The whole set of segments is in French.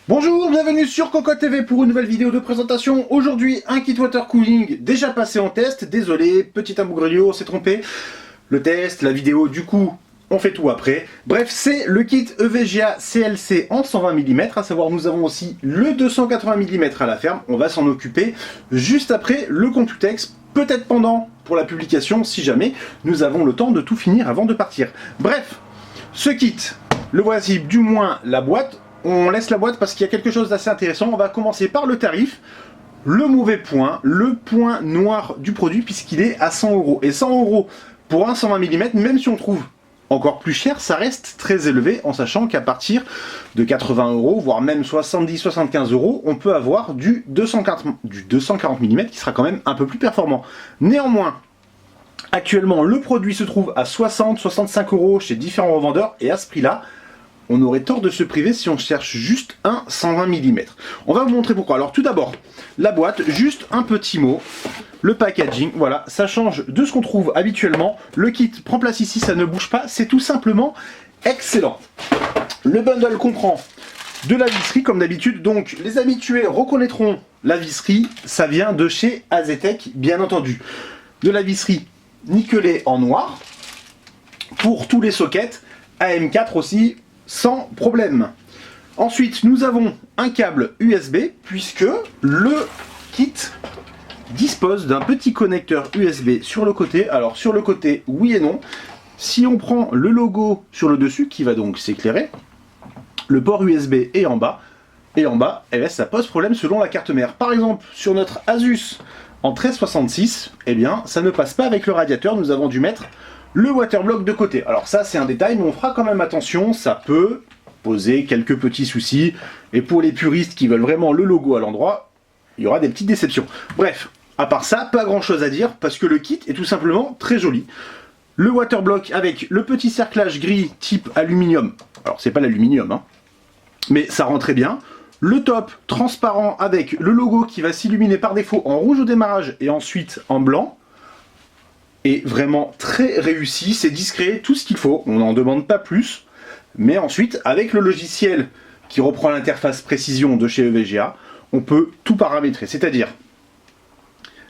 Bonjour, bienvenue sur Cocotte TV pour une nouvelle vidéo de présentation. Aujourd'hui, un kit water cooling déjà passé en test. Désolé, petit imbroglio, on s'est trompé. Le test, la vidéo, du coup, on fait tout après. Bref, c'est le kit EVGA CLC en 120 mm, à savoir nous avons aussi le 280 mm à la ferme. On va s'en occuper juste après le Computex, peut-être pendant pour la publication, si jamais nous avons le temps de tout finir avant de partir. Bref, ce kit, le voici, du moins la boîte. On laisse la boîte parce qu'il y a quelque chose d'assez intéressant. On va commencer par le tarif. Le mauvais point, le point noir du produit, puisqu'il est à 100 €. Et 100 € pour un 120 mm, même si on trouve encore plus cher, ça reste très élevé, en sachant qu'à partir de 80 €, voire même 70-75 €, on peut avoir du 240 mm qui sera quand même un peu plus performant. Néanmoins, actuellement, le produit se trouve à 60-65 € chez différents revendeurs, et à ce prix-là, on aurait tort de se priver si on cherche juste un 120 mm. On va vous montrer pourquoi. Alors tout d'abord, la boîte, juste un petit mot. Le packaging, voilà, ça change de ce qu'on trouve habituellement. Le kit prend place ici, ça ne bouge pas, c'est tout simplement excellent. Le bundle comprend de la visserie comme d'habitude, donc les habitués reconnaîtront la visserie, ça vient de chez Azetec, bien entendu. De la visserie nickelée en noir, pour tous les sockets, AM4 aussi, sans problème. Ensuite, nous avons un câble USB, puisque le kit dispose d'un petit connecteur USB sur le côté. Alors sur le côté, oui et non. Si on prend le logo sur le dessus, qui va donc s'éclairer, le port USB est en bas, et en bas, eh bien, ça pose problème selon la carte mère. Par exemple, sur notre Asus en 1366, eh bien, ça ne passe pas avec le radiateur, nous avons dû mettre le waterblock de côté. Alors ça c'est un détail, mais on fera quand même attention, ça peut poser quelques petits soucis. Et pour les puristes qui veulent vraiment le logo à l'endroit, il y aura des petites déceptions. Bref, à part ça, pas grand chose à dire, parce que le kit est tout simplement très joli. Le waterblock avec le petit cerclage gris type aluminium. Alors c'est pas l'aluminium, hein, mais ça rend très bien. Le top transparent avec le logo qui va s'illuminer par défaut en rouge au démarrage et ensuite en blanc. Est vraiment très réussi, c'est discret, tout ce qu'il faut, on n'en demande pas plus. Mais ensuite, avec le logiciel qui reprend l'interface précision de chez EVGA, on peut tout paramétrer, c'est-à-dire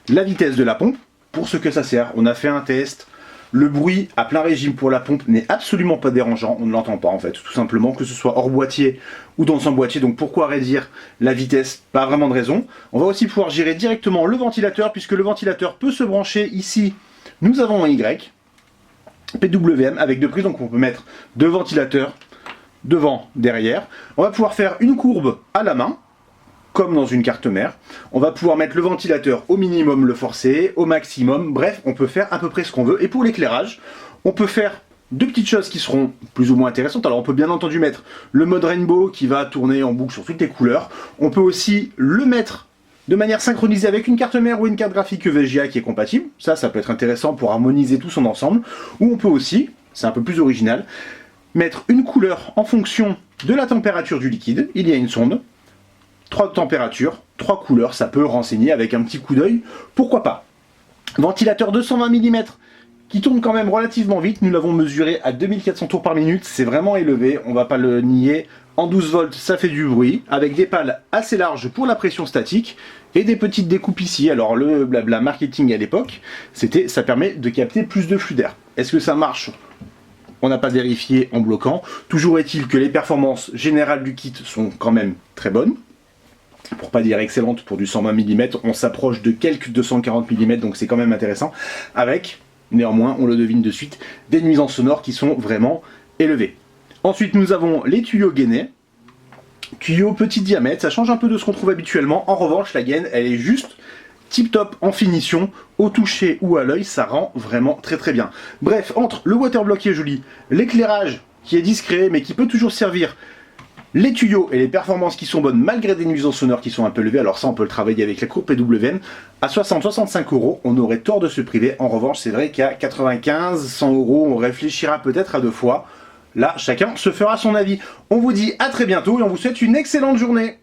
la vitesse de la pompe, pour ce que ça sert. On a fait un test, le bruit à plein régime pour la pompe n'est absolument pas dérangeant, on ne l'entend pas en fait, tout simplement, que ce soit hors boîtier ou dans son boîtier, donc pourquoi réduire la vitesse? Pas vraiment de raison. On va aussi pouvoir gérer directement le ventilateur, puisque le ventilateur peut se brancher ici. Nous avons un Y, PWM, avec deux prises, donc on peut mettre deux ventilateurs devant, derrière. On va pouvoir faire une courbe à la main, comme dans une carte mère. On va pouvoir mettre le ventilateur au minimum, le forcer, au maximum. Bref, on peut faire à peu près ce qu'on veut. Et pour l'éclairage, on peut faire deux petites choses qui seront plus ou moins intéressantes. Alors on peut bien entendu mettre le mode rainbow qui va tourner en boucle sur toutes les couleurs. On peut aussi le mettre de manière synchronisée avec une carte mère ou une carte graphique EVGA qui est compatible. Ça peut être intéressant pour harmoniser tout son ensemble. Ou on peut aussi, c'est un peu plus original, mettre une couleur en fonction de la température du liquide. Il y a une sonde, 3 températures, 3 couleurs, ça peut renseigner avec un petit coup d'œil, pourquoi pas. Ventilateur 220 mm qui tourne quand même relativement vite, nous l'avons mesuré à 2400 tours par minute, c'est vraiment élevé, on va pas le nier. En 12 volts, ça fait du bruit, avec des pales assez larges pour la pression statique, et des petites découpes ici. Alors le blabla marketing à l'époque, c'était ça permet de capter plus de flux d'air. Est-ce que ça marche? On n'a pas vérifié en bloquant. Toujours est-il que les performances générales du kit sont quand même très bonnes. Pour pas dire excellentes pour du 120 mm, on s'approche de quelques 240 mm, donc c'est quand même intéressant. Avec, néanmoins, on le devine de suite, des nuisances sonores qui sont vraiment élevées. Ensuite, nous avons les tuyaux gainés. Tuyaux petit diamètre, ça change un peu de ce qu'on trouve habituellement. En revanche, la gaine, elle est juste tip top en finition. Au toucher ou à l'œil, ça rend vraiment très très bien. Bref, entre le waterblock qui est joli, l'éclairage qui est discret mais qui peut toujours servir, les tuyaux et les performances qui sont bonnes malgré des nuisances sonores qui sont un peu élevées, alors ça on peut le travailler avec la courbe PWM, à 60-65 €, on aurait tort de se priver. En revanche, c'est vrai qu'à 95-100 €, on réfléchira peut-être à deux fois. Là, chacun se fera son avis. On vous dit à très bientôt et on vous souhaite une excellente journée.